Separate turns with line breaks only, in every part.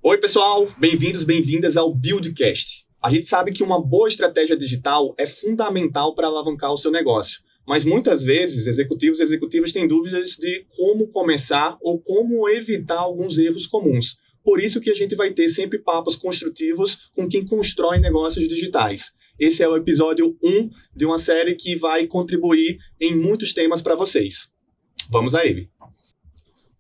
Oi, pessoal! Bem-vindos, bem-vindas ao Buildcast. A gente sabe que uma boa estratégia digital é fundamental para alavancar o seu negócio. Mas muitas vezes, executivos e executivas têm dúvidas de como começar ou como evitar alguns erros comuns. Por isso que a gente vai ter sempre papos construtivos com quem constrói negócios digitais. Esse é o episódio 1 de uma série que vai contribuir em muitos temas para vocês. Vamos a ele.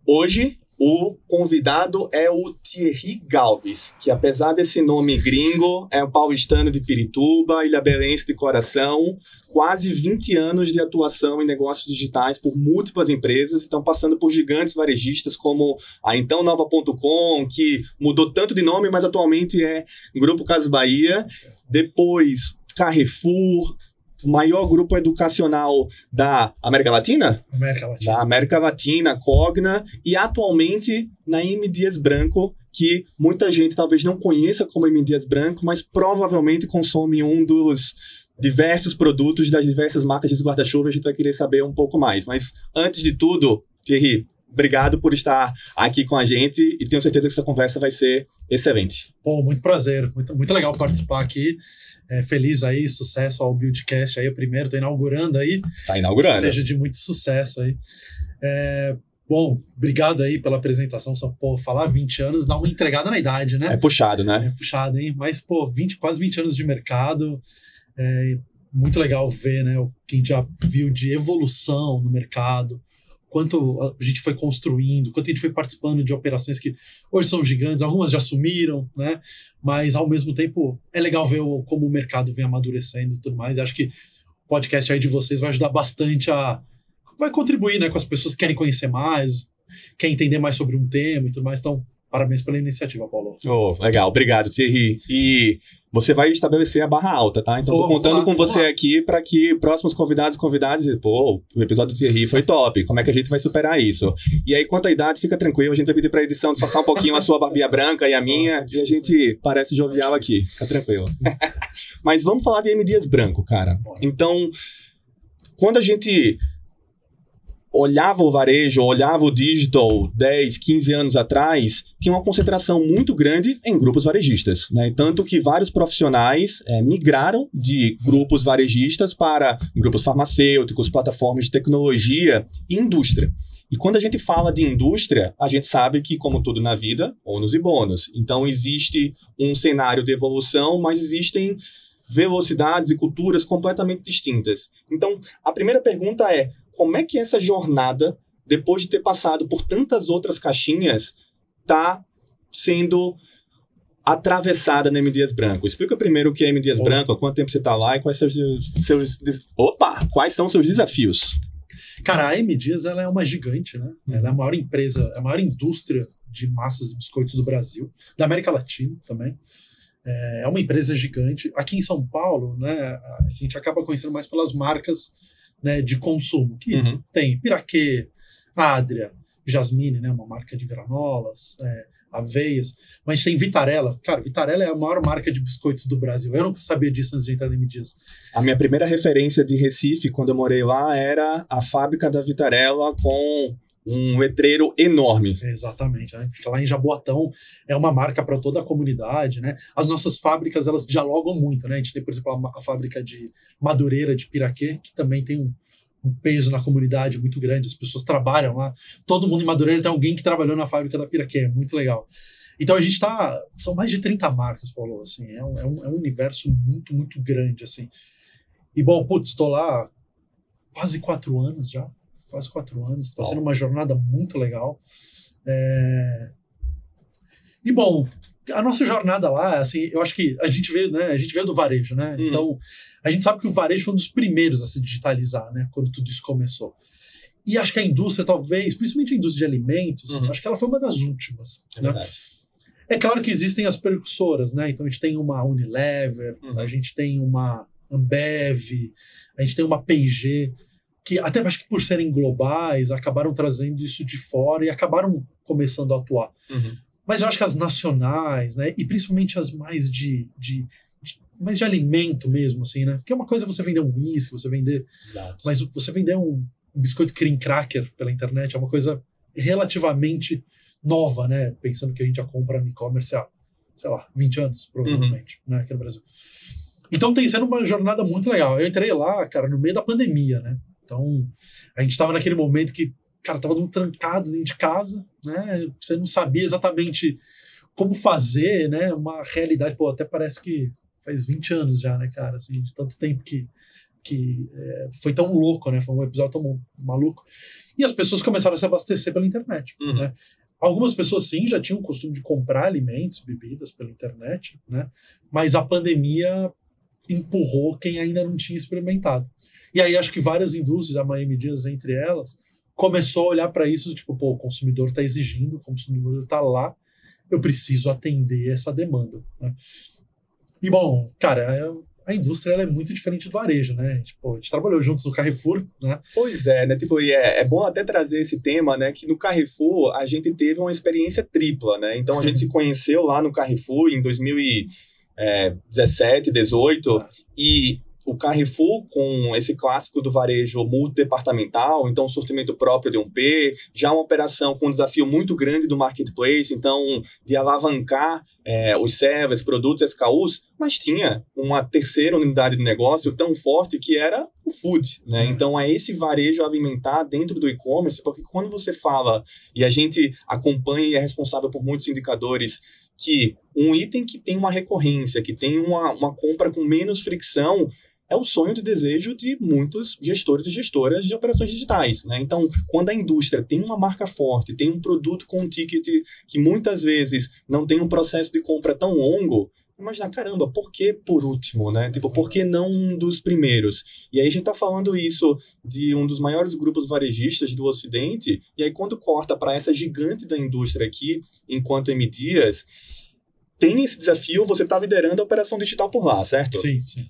Hoje, o convidado é o Thierry Galvez, que apesar desse nome gringo, é um paulistano de Pirituba, ilhabelense de coração, quase 20 anos de atuação em negócios digitais por múltiplas empresas, estão passando por gigantes varejistas como a então Nova.com, que mudou tanto de nome, mas atualmente é Grupo Casas Bahia, depois Carrefour, o maior grupo educacional da América Latina? Da América Latina, Cogna, e atualmente na M. Dias Branco, que muita gente talvez não conheça como M. Dias Branco, mas provavelmente consome um dos diversos produtos das diversas marcas de guarda-chuva. A gente vai querer saber um pouco mais. Mas antes de tudo, Thierry, obrigado por estar aqui com a gente e tenho certeza que essa conversa vai ser excelente.
Pô, muito prazer, muito legal participar aqui. Feliz aí, sucesso ao Buildcast aí, o primeiro, tô inaugurando aí.
Tá inaugurando.
Que seja de muito sucesso aí. Bom, obrigado aí pela apresentação, só falar 20 anos dá uma entregada na idade, né?
É puxado, né?
É puxado, hein? Mas, quase 20 anos de mercado, muito legal ver, né, o que a gente já viu de evolução no mercado, quanto a gente foi construindo, quanto a gente foi participando de operações que hoje são gigantes, algumas já sumiram, né? Mas, ao mesmo tempo, é legal ver como o mercado vem amadurecendo e tudo mais. E acho que o podcast aí de vocês vai ajudar bastante vai contribuir, né, com as pessoas que querem conhecer mais, querem entender mais sobre um tema e tudo mais. Então, parabéns pela iniciativa, Paulo.
Oh, legal, obrigado, Thierry. E você vai estabelecer a barra alta, tá? Então, tô contando com você aqui para que próximos convidados o episódio do Thierry foi top. Como é que a gente vai superar isso? E aí, quanto à idade, fica tranquilo. A gente vai pedir para a edição disfarçar um pouquinho a sua barbinha branca e a minha, e a gente parece jovial aqui. Fica tranquilo. Mas vamos falar de M. Dias Branco, cara. Então, quando a gente olhava o varejo, olhava o digital 10, 15 anos atrás, tinha uma concentração muito grande em grupos varejistas, né? Tanto que vários profissionais migraram de grupos varejistas para grupos farmacêuticos, plataformas de tecnologia e indústria. E quando a gente fala de indústria, a gente sabe que, como tudo na vida, ônus e bônus. Então, existe um cenário de evolução, mas existem velocidades e culturas completamente distintas. Então, a primeira pergunta é: como é que essa jornada, depois de ter passado por tantas outras caixinhas, está sendo atravessada na M. Dias Branco? Explica primeiro o que é M. Dias Branco, há quanto tempo você está lá e quais são os seus desafios?
Cara, a M. Dias, ela é uma gigante, né? Ela é a maior empresa, a maior indústria de massas e biscoitos do Brasil, da América Latina também. É uma empresa gigante. Aqui em São Paulo, né, a gente acaba conhecendo mais pelas marcas, né, de consumo, que tem Piraquê, Adria, Jasmine, né, uma marca de granolas, aveias, mas tem Vitarella. Cara, Vitarella é a maior marca de biscoitos do Brasil. Eu não sabia disso antes de entrar na M. Dias.
A minha primeira referência de Recife, quando eu morei lá, era a fábrica da Vitarella com um letreiro enorme.
Exatamente, né? Fica lá em Jaboatão, é uma marca para toda a comunidade, né? As nossas fábricas, elas dialogam muito, né? A gente tem, por exemplo, a fábrica de Madureira, de Piraquê, que também tem um peso na comunidade muito grande, as pessoas trabalham lá, todo mundo em Madureira tem alguém que trabalhou na fábrica da Piraquê, é muito legal. Então a gente são mais de 30 marcas, Paulo, assim, é um universo muito, muito grande, assim. E bom, estou lá quase 4 anos já, está sendo uma jornada muito legal. E bom, a nossa jornada lá, assim, eu acho que a gente veio do varejo, né? Então, a gente sabe que o varejo foi um dos primeiros a se digitalizar, né? Quando tudo isso começou. E acho que a indústria, talvez, principalmente a indústria de alimentos, acho que ela foi uma das últimas.
É
né?
verdade.
É claro que existem as precursoras, né? Então a gente tem uma Unilever, a gente tem uma Ambev, a gente tem uma P&G, que até acho que por serem globais, acabaram trazendo isso de fora e acabaram começando a atuar. Mas eu acho que as nacionais, né, e principalmente as mais de mais de alimento mesmo, assim, né? Porque uma coisa é você vender um whisky, você vender...
Exato.
Mas você vender um biscoito cream cracker pela internet é uma coisa relativamente nova, né? Pensando que a gente já compra no e-commerce há, sei lá, 20 anos, provavelmente, né? Aqui no Brasil. Então tem sendo uma jornada muito legal. Eu entrei lá, cara, no meio da pandemia, né? Então, a gente tava naquele momento que, cara, tava todo mundo trancado dentro de casa, né? Você não sabia exatamente como fazer, né? Uma realidade, pô, até parece que faz 20 anos já, né, cara? Assim, de tanto tempo que foi tão louco, né? Foi um episódio tão maluco. E as pessoas começaram a se abastecer pela internet, né? Algumas pessoas, sim, já tinham o costume de comprar alimentos, bebidas pela internet, né? Mas a pandemia empurrou quem ainda não tinha experimentado. E aí acho que várias indústrias, a Miami Dias entre elas, começou a olhar para isso, tipo, pô, o consumidor está exigindo, o consumidor está lá, eu preciso atender essa demanda, né? E, bom, cara, a indústria ela é muito diferente do varejo, né? A gente trabalhou juntos no Carrefour, né?
Pois é, né? Tipo, é bom até trazer esse tema, né? Que no Carrefour a gente teve uma experiência tripla, né? Então a gente se conheceu lá no Carrefour em 2017, 18, e o Carrefour, com esse clássico do varejo multidepartamental, então sortimento próprio de 1P, já uma operação com um desafio muito grande do marketplace, então de alavancar os services, produtos, SKUs, mas tinha uma terceira unidade de negócio tão forte que era o food, né? Então é esse varejo alimentar dentro do e-commerce, porque quando você fala, e a gente acompanha e é responsável por muitos indicadores, que um item que tem uma recorrência, que tem uma compra com menos fricção, é o sonho e desejo de muitos gestores e gestoras de operações digitais, né? Então, quando a indústria tem uma marca forte, tem um produto com um ticket que muitas vezes não tem um processo de compra tão longo, imagina, caramba, por que por último, né? Tipo, por que não um dos primeiros? E aí a gente tá falando isso de um dos maiores grupos varejistas do Ocidente, e aí quando corta para essa gigante da indústria aqui, enquanto M. Dias, tem esse desafio, você tá liderando a operação digital por lá, certo?
Sim, sim.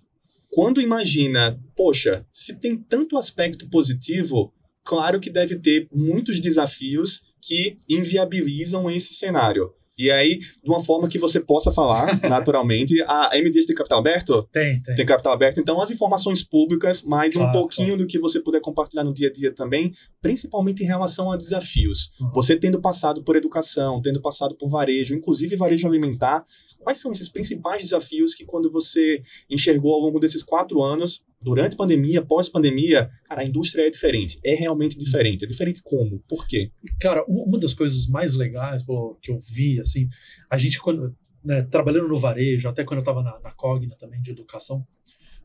Quando imagina, poxa, se tem tanto aspecto positivo, claro que deve ter muitos desafios que inviabilizam esse cenário. E aí, de uma forma que você possa falar, naturalmente, a MDS tem capital aberto?
Tem.
Tem capital aberto. Então, as informações públicas, mais
Claro,
um pouquinho do que você puder compartilhar no dia a dia também, principalmente em relação a desafios. Você tendo passado por educação, tendo passado por varejo, inclusive varejo alimentar, quais são esses principais desafios que quando você enxergou ao longo desses 4 anos, durante a pandemia, pós-pandemia, cara, a indústria é diferente, é realmente diferente. É diferente como? Por quê?
Cara, uma das coisas mais legais que eu vi, assim, a gente, quando, né, trabalhando no varejo, até quando eu estava na Cogna também, de educação,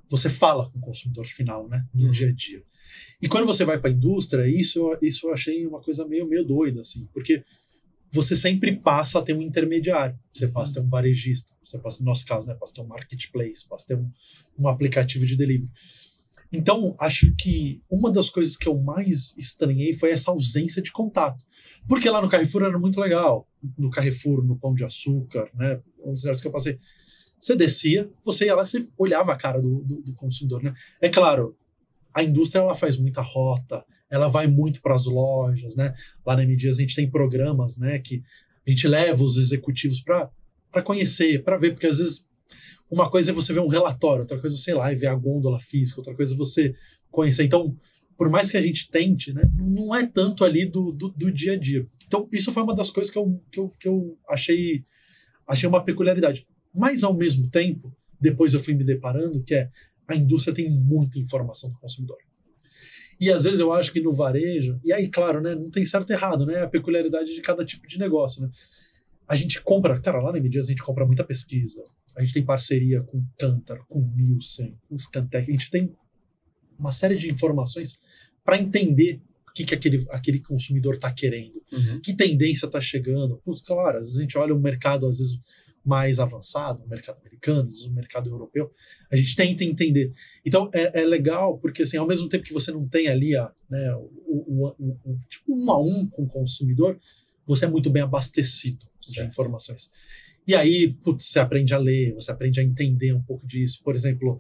você fala com o consumidor final, né, no dia a dia. E quando você vai para a indústria, isso eu achei uma coisa meio doida, assim, porque você sempre passa a ter um intermediário. Você passa a ter um varejista, você passa, no nosso caso, né, passa a ter um marketplace, passa a ter um aplicativo de delivery. Então, acho que uma das coisas que eu mais estranhei foi essa ausência de contato. Porque lá no Carrefour era muito legal. No Carrefour, no Pão de Açúcar, né, um dos lugares que eu passei. Você descia, você ia lá, você olhava a cara do consumidor, né? É claro, a indústria ela faz muita rota, ela vai muito para as lojas, né? Lá na M. Dias a gente tem programas, né, que a gente leva os executivos para conhecer, para ver, porque às vezes uma coisa é você ver um relatório, outra coisa é você ir lá e ver a gôndola física, outra coisa é você conhecer. Então, por mais que a gente tente, né, não é tanto ali do dia a dia. Então, isso foi uma das coisas que eu achei uma peculiaridade. Mas, ao mesmo tempo, depois eu fui me deparando que a indústria tem muita informação do consumidor. E às vezes eu acho que no varejo, e aí, claro, né, não tem certo e errado, né, a peculiaridade de cada tipo de negócio, né. A gente compra, cara, lá na M. Dias a gente compra muita pesquisa, a gente tem parceria com Kantar, com Nielsen, com Scantec, a gente tem uma série de informações para entender o que aquele consumidor está querendo, que tendência está chegando. Putz, claro, às vezes a gente olha um mercado, às vezes, mais avançado, o mercado americano, o mercado europeu, a gente tenta entender. Então, é legal, porque assim, ao mesmo tempo que você não tem ali né, tipo 1 a 1 com o consumidor, você é muito bem abastecido de informações. E aí, putz, você aprende a ler, você aprende a entender um pouco disso. Por exemplo,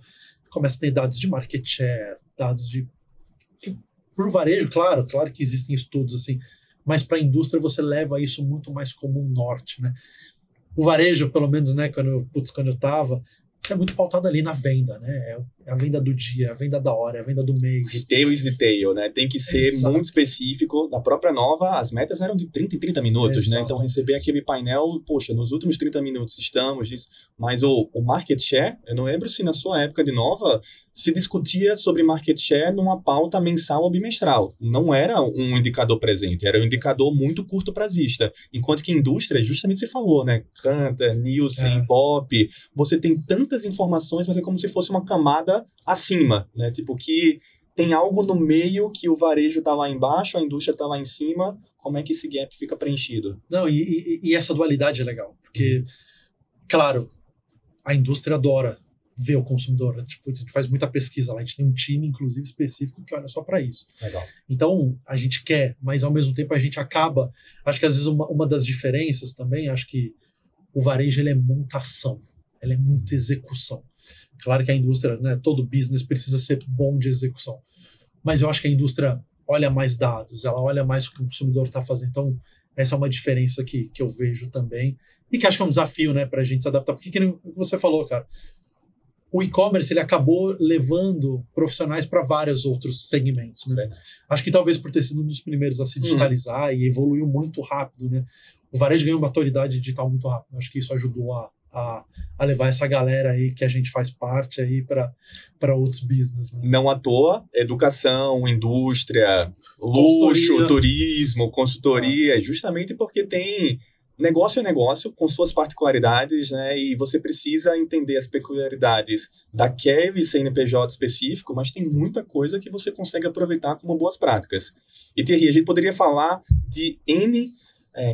começa a ter dados de market share, dados de... Para o varejo, claro que existem estudos assim, mas para a indústria você leva isso muito mais como um norte, né? O varejo, pelo menos, né, quando eu estava, Isso é muito pautado ali na venda, né? É a venda do dia, é a venda da hora, é a venda do mês.
Retail is detail, né? Tem que ser muito específico. Na própria Nova, as metas eram de 30 em 30 minutos, né? Então, receber aquele painel, poxa, nos últimos 30 minutos estamos disso. Mas o market share, eu não lembro se na sua época de Nova se discutia sobre market share numa pauta mensal ou bimestral. Não era um indicador presente, era um indicador muito curto prazista. Enquanto que a indústria, justamente você falou, né? Kantar, Nielsen, Pop, você tem tantas informações, mas é como se fosse uma camada acima, né? Tipo, que tem algo no meio que o varejo tá lá embaixo, a indústria tá lá em cima, como é que esse gap fica preenchido?
Não, e essa dualidade é legal, porque, claro, a indústria adora ver o consumidor, né? Tipo, a gente faz muita pesquisa lá, a gente tem um time, inclusive, específico que olha só para isso.
Legal.
Então, a gente quer, mas ao mesmo tempo a gente acaba, acho que às vezes uma das diferenças também, acho que o varejo ele é muita ação, ele é muita execução. Claro que a indústria, né, todo business precisa ser bom de execução, mas eu acho que a indústria olha mais dados, ela olha mais o que o consumidor está fazendo. Então, essa é uma diferença que eu vejo também, e que acho que é um desafio, né, para a gente se adaptar. Porque, que você falou, cara, o e-commerce ele acabou levando profissionais para vários outros segmentos, né? Acho que talvez por ter sido um dos primeiros a se digitalizar e evoluiu muito rápido, né? O varejo ganhou uma maturidade digital muito rápido. Acho que isso ajudou a levar essa galera aí que a gente faz parte aí para outros business, né?
Não à toa, educação, indústria, luxo, turismo, consultoria, justamente porque tem negócio é negócio, com suas particularidades, né? E você precisa entender as peculiaridades daquele CNPJ específico, mas tem muita coisa que você consegue aproveitar como boas práticas. E, Thierry, a gente poderia falar de N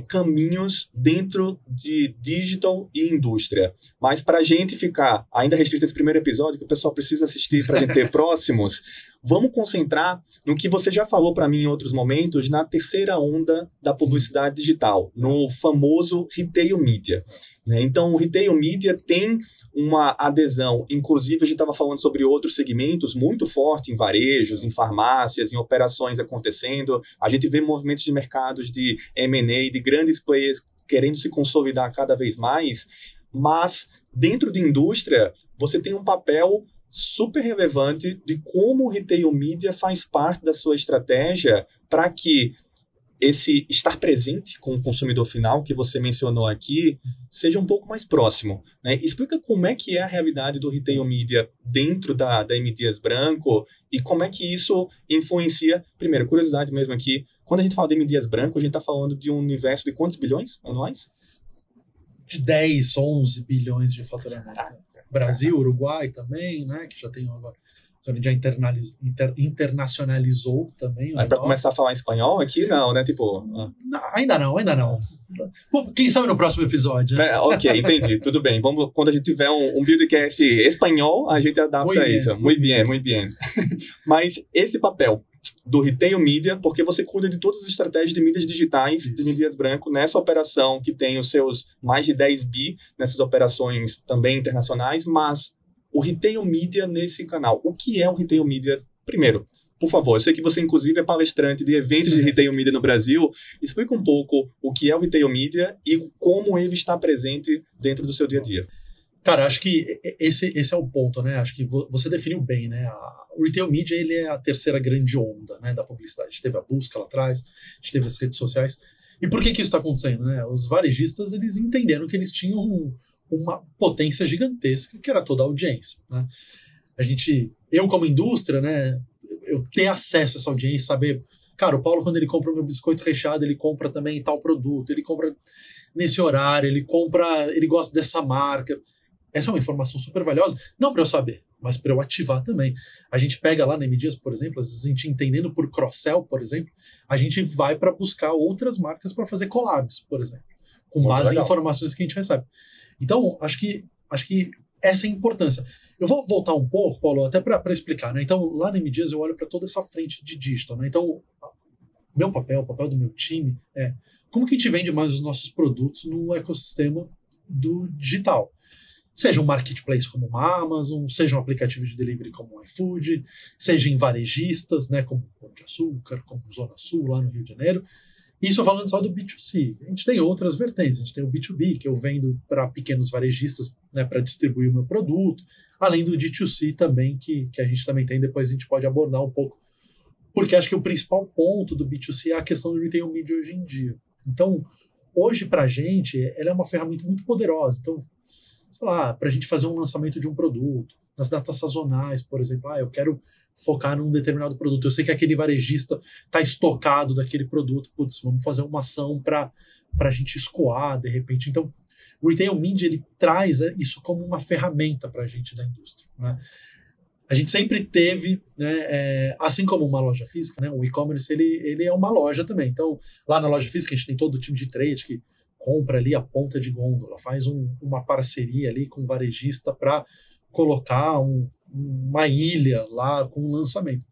caminhos dentro de digital e indústria. Mas para a gente ficar ainda restrito a esse primeiro episódio, que o pessoal precisa assistir para a gente ter próximos, vamos concentrar no que você já falou para mim em outros momentos, na terceira onda da publicidade digital, no famoso retail media. Então, o retail media tem uma adesão, inclusive a gente estava falando sobre outros segmentos, muito forte em varejos, em farmácias, em operações acontecendo. A gente vê movimentos de mercados de M&A, de grandes players querendo se consolidar cada vez mais, mas dentro de indústria, você tem um papel super relevante de como o retail media faz parte da sua estratégia para que esse estar presente com o consumidor final que você mencionou aqui seja um pouco mais próximo, né? Explica como é que é a realidade do retail media dentro da M. Dias Branco e como é que isso influencia. Primeiro, curiosidade mesmo aqui, quando a gente fala de M. Dias Branco, a gente está falando de um universo de quantos bilhões anuais?
De 10, 11 bilhões de faturamento. Brasil, Uruguai também, né? Que já tem agora. A gente já internacionalizou também.
Aí para começar a falar espanhol aqui, não, né? Tipo...
Não, ainda não. Pô, quem sabe no próximo episódio, né?
Ok, entendi. Tudo bem. Vamos, quando a gente tiver um Buildcast espanhol, a gente adapta isso. Muito bem. Mas esse papel do retail media, porque você cuida de todas as estratégias de mídias digitais de M. Dias Branco, nessa operação que tem os seus mais de 10 bi, nessas operações também internacionais, mas o retail media nesse canal. O que é o retail media? Primeiro, por favor, eu sei que você inclusive é palestrante de eventos de retail media no Brasil. Explica um pouco o que é o retail media e como ele está presente dentro do seu dia a dia.
Cara, acho que esse é o ponto, né? Acho que você definiu bem, né? O retail media, ele é a terceira grande onda, né, da publicidade. A gente teve a busca lá atrás, a gente teve as redes sociais. E por que isso está acontecendo, né? Os varejistas, eles entenderam que eles tinham uma potência gigantesca, que era toda a audiência, né? Eu como indústria, né, eu ter acesso a essa audiência, saber, cara, o Paulo, quando ele compra o meu biscoito recheado, ele compra também tal produto, ele compra nesse horário, ele gosta dessa marca. Essa é uma informação super valiosa, não para eu saber, mas para eu ativar também. A gente pega lá na M. Dias, por exemplo, às vezes a gente entendendo por cross-sell, por exemplo, a gente vai para buscar outras marcas para fazer collabs, por exemplo, com base em informações que a gente recebe. Então, acho que essa é a importância. Eu vou voltar um pouco, Paulo, até para explicar, né? Então, lá na M. Dias eu olho para toda essa frente de digital, né? Então, o papel do meu time é como que a gente vende mais os nossos produtos no ecossistema do digital. Seja um marketplace como uma Amazon, seja um aplicativo de delivery como o iFood, seja em varejistas, né, como Pão de Açúcar, como Zona Sul, lá no Rio de Janeiro. Isso falando só do B2C. A gente tem outras vertentes. A gente tem o B2B, que eu vendo para pequenos varejistas, né, para distribuir o meu produto. Além do D2C também, que a gente também tem. Depois a gente pode abordar um pouco. Porque acho que o principal ponto do B2C é a questão do retail media hoje em dia. Então, hoje para a gente, ela é uma ferramenta muito poderosa. Então, sei lá, para a gente fazer um lançamento de um produto, nas datas sazonais, por exemplo, eu quero focar num determinado produto. Eu sei que aquele varejista está estocado daquele produto. Putz, vamos fazer uma ação para a gente escoar, de repente. Então, o Retail Media, ele traz isso como uma ferramenta para a gente da indústria, né? A gente sempre teve, né, assim como uma loja física, né, o e-commerce ele é uma loja também. Então, lá na loja física, a gente tem todo o time de trade que compra ali a ponta de gôndola, faz uma parceria ali com o varejista para colocar uma ilha lá com o lançamento.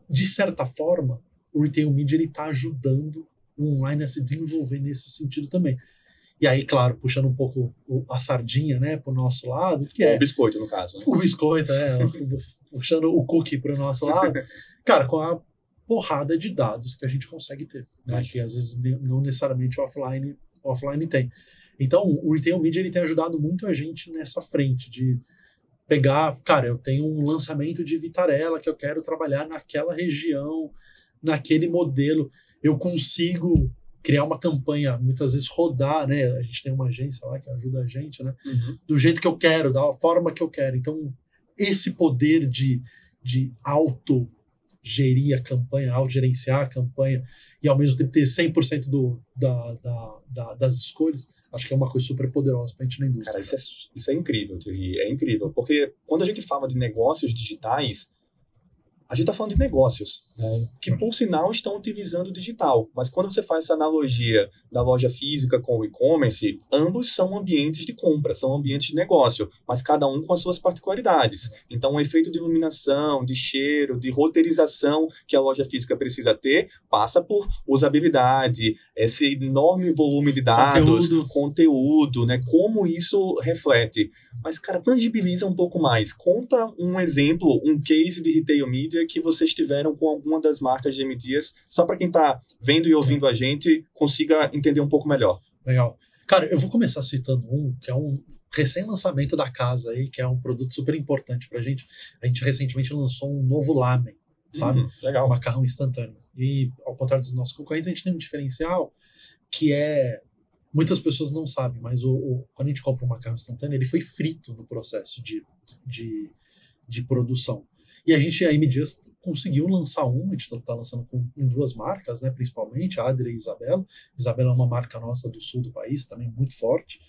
De certa forma, o Retail Media está ajudando o online a se desenvolver nesse sentido também. E aí, claro, puxando um pouco a sardinha, né, para o nosso lado, que
o biscoito, no caso. Né?
O biscoito, puxando o cookie para o nosso lado, cara, com a porrada de dados que a gente consegue ter, né, que às vezes não necessariamente offline tem. Então, o Retail Media ele tem ajudado muito a gente nessa frente de pegar, cara, eu tenho um lançamento de Vitarella que eu quero trabalhar naquela região, naquele modelo, eu consigo criar uma campanha, muitas vezes rodar, né? A gente tem uma agência lá que ajuda a gente, né?
Uhum.
Do jeito que eu quero, da forma que eu quero. Então, esse poder de auto-gerir a campanha, auto-gerenciar a campanha e ao mesmo tempo ter 100% das escolhas, acho que é uma coisa super poderosa para a gente na indústria.
Cara, isso é incrível, Thierry. É incrível, porque quando a gente fala de negócios digitais, a gente está falando de negócios, né, que, por sinal, estão utilizando o digital. Mas quando você faz essa analogia da loja física com o e-commerce, ambos são ambientes de compra, são ambientes de negócio, mas cada um com as suas particularidades. Então, o efeito de iluminação, de cheiro, de roteirização que a loja física precisa ter, passa por usabilidade, esse enorme volume de dados, conteúdo, né, como isso reflete. Mas, cara, tangibiliza um pouco mais. Conta um exemplo, um case de retail media que vocês tiveram com alguma das marcas de MDias, só para quem está vendo e ouvindo a gente consiga entender um pouco melhor.
Legal. Cara, eu vou começar citando que é um recém-lançamento da casa aí, que é um produto super importante pra gente. A gente recentemente lançou um novo lamen, sabe?
Legal.
Um macarrão instantâneo. E, ao contrário dos nossos concorrentes, a gente tem um diferencial que muitas pessoas não sabem, mas quando a gente compra um macarrão instantâneo, ele foi frito no processo de produção. E a MDias conseguiu lançar a gente está lançando em 2 marcas, né, principalmente, a Adria e Isabela. Isabela é uma marca nossa do sul do país, também muito forte.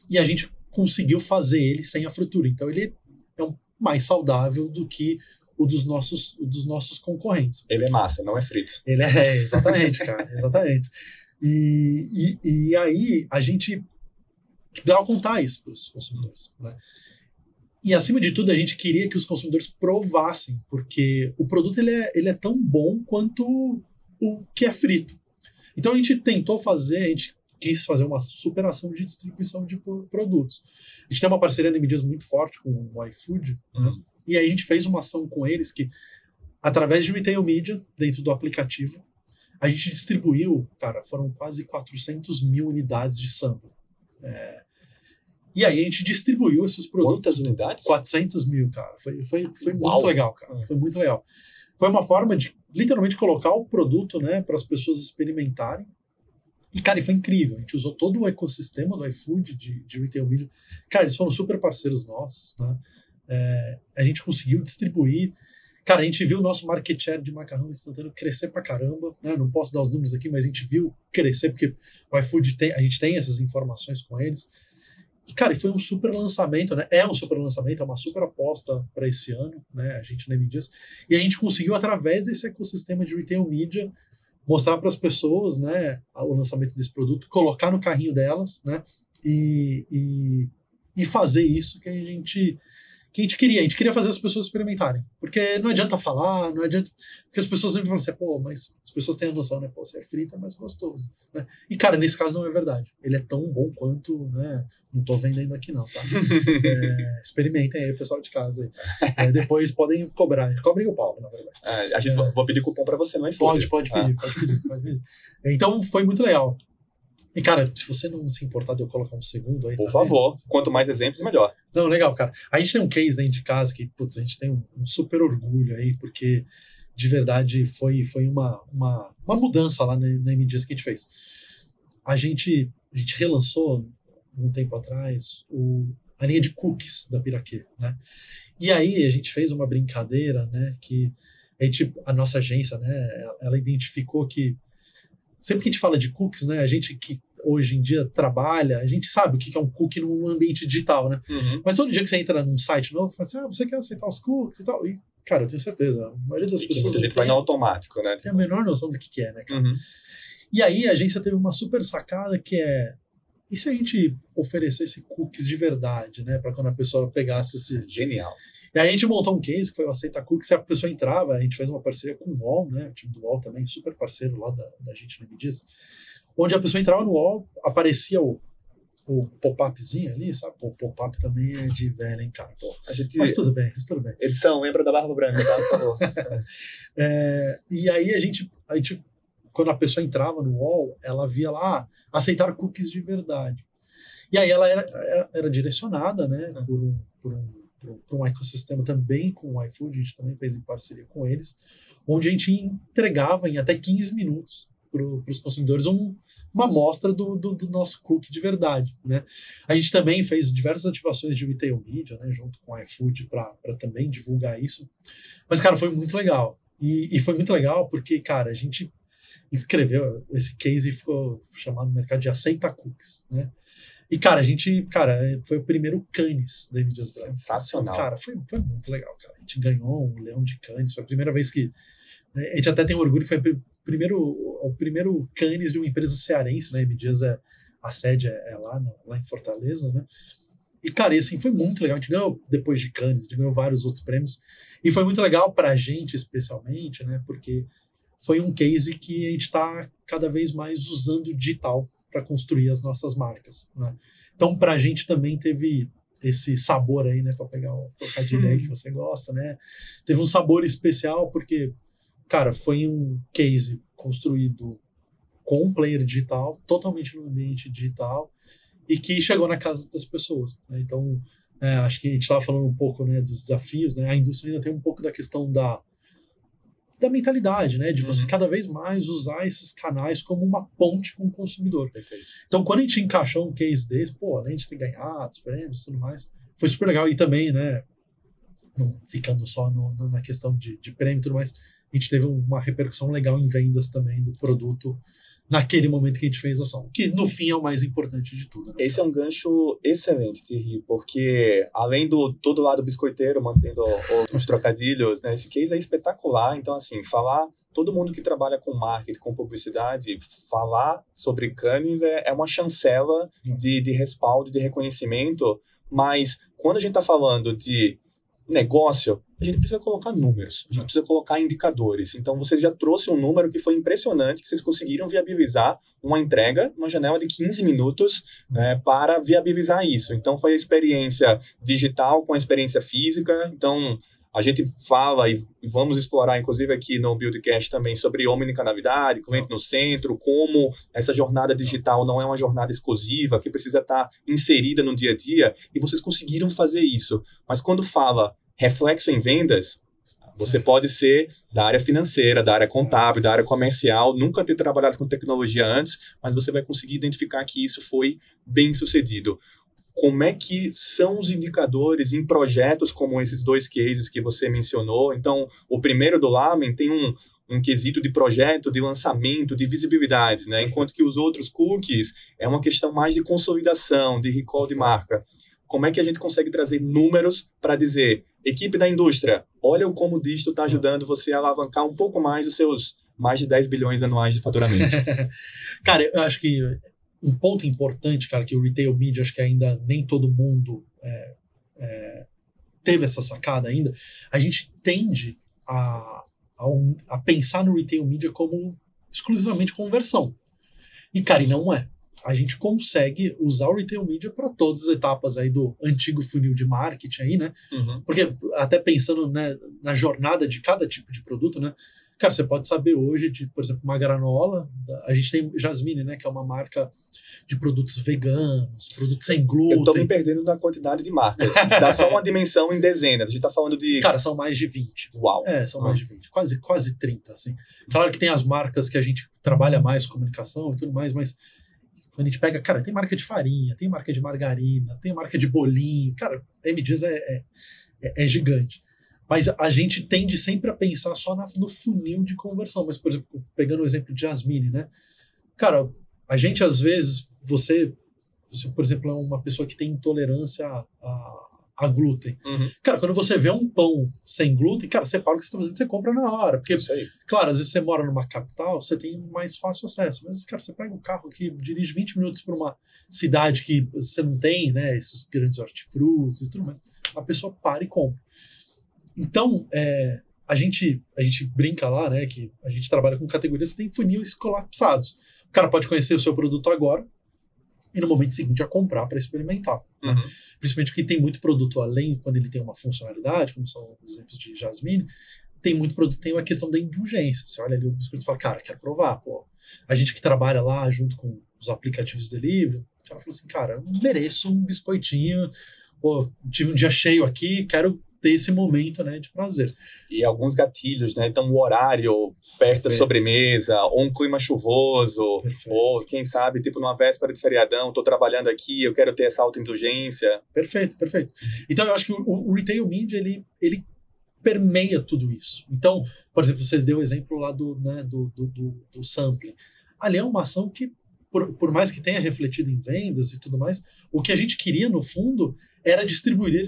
E a gente conseguiu fazer ele sem a fritura. Então ele é mais saudável do que o dos nossos concorrentes.
Ele é massa, não é frito.
Ele exatamente, cara, exatamente. E aí a gente dá a contar isso para os consumidores, né? E, acima de tudo, a gente queria que os consumidores provassem, porque o produto ele é tão bom quanto o que é frito. Então, a gente quis fazer uma superação de distribuição de produtos. A gente tem uma parceria na MDias muito forte com o iFood, né? E aí a gente fez uma ação com eles que, através de Retail Media, dentro do aplicativo, a gente distribuiu, cara, foram quase 400 mil unidades de sample. E aí a gente distribuiu esses produtos.
Quantas unidades?
400 mil, cara. Foi muito legal, cara. Foi muito legal. Foi uma forma de, literalmente, colocar o produto, né, para as pessoas experimentarem. E, cara, foi incrível. A gente usou todo o ecossistema do iFood, de Retail Media. Cara, eles foram super parceiros nossos, né? A gente conseguiu distribuir. Cara, a gente viu o nosso market share de macarrão instantâneo crescer pra caramba, né? Não posso dar os números aqui, mas a gente viu crescer, porque o iFood a gente tem essas informações com eles. E, cara, foi um super lançamento, né? É um super lançamento, é uma super aposta para esse ano, né? A gente na MDias. E a gente conseguiu, através desse ecossistema de Retail Media, mostrar para as pessoas, né, o lançamento desse produto, colocar no carrinho delas, né? E fazer isso que que a gente queria fazer as pessoas experimentarem. Porque não adianta falar, não adianta... Porque as pessoas sempre falam assim, pô, mas as pessoas têm a noção, né? Pô, você é frito, é mais gostoso. Né? E, cara, nesse caso não é verdade. Ele é tão bom quanto, né? Não tô vendendo aqui não, tá? Experimentem aí, pessoal de casa. Aí. Depois podem cobrar. Cobrem o pau, na verdade.
Vou pedir cupom pra você no iFood.
Pode pedir. Então, foi muito legal. E, cara, se você não se importar de eu colocar um segundo aí...
Por favor. Quanto mais exemplos, melhor.
Não, legal, cara. A gente tem um case dentro de casa que, putz, a gente tem um super orgulho aí, porque, de verdade, foi uma mudança lá na MDias que a gente fez. A gente relançou, um tempo atrás, a linha de cookies da Piraquê, né? E aí a gente fez uma brincadeira, né, que a nossa agência, né, ela identificou que sempre que a gente fala de cookies, né, a gente que hoje em dia trabalha, a gente sabe o que é um cookie num ambiente digital, né?
Uhum.
Mas todo dia que você entra num site novo, você fala assim, você quer aceitar os cookies e tal? E, cara, eu tenho certeza, a maioria das pessoas...
A gente vai no automático, né?
Tem a menor noção do que é, né, cara?
Uhum.
E aí a agência teve uma super sacada que é, e se a gente oferecesse cookies de verdade, né? Pra quando a pessoa pegasse esse...
Genial.
E aí a gente montou um case que foi o Aceita Cookies, e a pessoa entrava, a gente fez uma parceria com o UOL, né? O time do UOL também, super parceiro lá da gente na MDias, onde a pessoa entrava no UOL, aparecia o pop-upzinho ali, sabe? O pop-up também é de velho, hein, cara? Pô, mas tudo bem.
Edição, lembra da Barba Branca, tá? Por favor.
E aí a gente, quando a pessoa entrava no UOL, ela via lá, aceitar cookies de verdade. E aí ela era direcionada, né, por um ecossistema também com o iFood, a gente também fez em parceria com eles, onde a gente entregava em até 15 minutos para os consumidores uma amostra do nosso cookie de verdade, né? A gente também fez diversas ativações de retail media, né, junto com o iFood para também divulgar isso. Mas, cara, foi muito legal. E foi muito legal porque, cara, a gente escreveu esse case e ficou chamado no mercado de Aceita Cookies, né? E, cara, foi o primeiro Cannes da MDias Branco.
Sensacional.
Cara, foi muito legal, cara. A gente ganhou um Leão de Cannes, foi a primeira vez que... A gente até tem orgulho que foi o primeiro Cannes de uma empresa cearense, né? A MDias, a sede é lá em Fortaleza, né? E, cara, assim, foi muito legal. A gente ganhou, depois de Cannes, a gente ganhou vários outros prêmios. E foi muito legal pra gente, especialmente, né? Porque foi um case que a gente tá cada vez mais usando o digital para construir as nossas marcas, né? Então, pra gente também teve esse sabor aí, né? Pra pegar o trocadilho aí que você gosta, né? Teve um sabor especial porque, cara, foi um case construído com um player digital, totalmente no ambiente digital, e que chegou na casa das pessoas, né? Então, acho que a gente estava falando um pouco, né, dos desafios, né? A indústria ainda tem um pouco da questão da mentalidade, né? De você cada vez mais usar esses canais como uma ponte com o consumidor.
Perfeito.
Então, quando a gente encaixou um case desse, além de ter ganhado os prêmios e tudo mais, foi super legal. E também, né, não ficando só na questão de prêmio e tudo mais, a gente teve uma repercussão legal em vendas também do produto naquele momento que a gente fez a ação, que no fim é o mais importante de tudo, né?
Esse é um gancho excelente, Thierry, porque além do todo lado biscoiteiro, mantendo outros trocadilhos, né, esse case é espetacular. Então, assim, todo mundo que trabalha com marketing, com publicidade, falar sobre Cannes é uma chancela de respaldo, de reconhecimento, mas quando a gente está falando de negócio, a gente precisa colocar números, a gente precisa colocar indicadores. Então, você já trouxe um número que foi impressionante, que vocês conseguiram viabilizar uma entrega, uma janela de 15 minutos para viabilizar isso. Então, foi a experiência digital com a experiência física. Então, a gente fala e vamos explorar, inclusive aqui no Buildcast também, sobre omnicanalidade, cliente no centro, como essa jornada digital não é uma jornada exclusiva, que precisa estar inserida no dia a dia, e vocês conseguiram fazer isso. Mas quando fala reflexo em vendas, você pode ser da área financeira, da área contábil, da área comercial, nunca ter trabalhado com tecnologia antes, mas você vai conseguir identificar que isso foi bem sucedido. Como é que são os indicadores em projetos como esses dois cases que você mencionou? Então, o primeiro do Lamen tem um quesito de projeto, de lançamento, de visibilidade, né? Enquanto que os outros cookies é uma questão mais de consolidação, de recall de marca. Como é que a gente consegue trazer números para dizer, equipe da indústria, olha como o dígito está ajudando você a alavancar um pouco mais os seus mais de 10 bilhões anuais de faturamento?
Cara, eu acho que um ponto importante, cara, que o retail media, acho que ainda nem todo mundo teve essa sacada ainda, a gente tende a pensar no retail media como exclusivamente conversão. E, cara, e não é. A gente consegue usar o retail media para todas as etapas aí do antigo funil de marketing aí, né?
Uhum.
Porque até pensando, né, na jornada de cada tipo de produto, né? Cara, você pode saber hoje de, por exemplo, uma granola, a gente tem Jasmine, né, que é uma marca de produtos veganos, produtos sem glúten.
Eu tô me perdendo da quantidade de marcas. Dá só uma dimensão em dezenas. A gente tá falando de...
Cara, são mais de 20.
Uau!
São mais de 20. Quase 30, assim. Claro que tem as marcas que a gente trabalha mais comunicação e tudo mais, mas quando a gente pega, cara, tem marca de farinha, tem marca de margarina, tem marca de bolinho. Cara, a M. Dias é gigante. Mas a gente tende sempre a pensar só no funil de conversão. Mas, por exemplo, pegando o exemplo de Jasmine, né? Cara, a gente, às vezes, você por exemplo, é uma pessoa que tem intolerância a glúten.
Uhum.
Cara, quando você vê um pão sem glúten, cara, você para o que você está fazendo, você compra na hora. Porque,
Isso aí.
claro, às vezes você mora numa capital, você tem mais fácil acesso. Mas, cara, você pega um carro que dirige 20 minutos para uma cidade que você não tem, né, esses grandes hortifrutis e tudo mais, a pessoa para e compra. Então, a gente brinca lá, né, que a gente trabalha com categorias que tem funis colapsados. O cara pode conhecer o seu produto agora e no momento seguinte a comprar para experimentar.
Uhum.
Né? Principalmente porque tem muito produto além, quando ele tem uma funcionalidade, como são os exemplos de Jasmine, tem muito produto, tem uma questão da indulgência. Você olha ali o biscoito e fala, cara, quero provar. Pô. A gente que trabalha lá junto com os aplicativos de delivery, o cara fala assim, cara, eu mereço um biscoitinho, pô, tive um dia cheio aqui, quero ter esse momento, né, de prazer.
E alguns gatilhos, né? Então, o horário perto da sobremesa, ou um clima chuvoso,
Perfeito.
ou quem sabe, tipo, numa véspera de feriadão, tô trabalhando aqui, eu quero ter essa autoindulgência.
Perfeito. Então, eu acho que o retail media, ele permeia tudo isso. Então, por exemplo, vocês deu o exemplo lá do sampling. Ali é uma ação que, por mais que tenha refletido em vendas e tudo mais, o que a gente queria, no fundo, era distribuir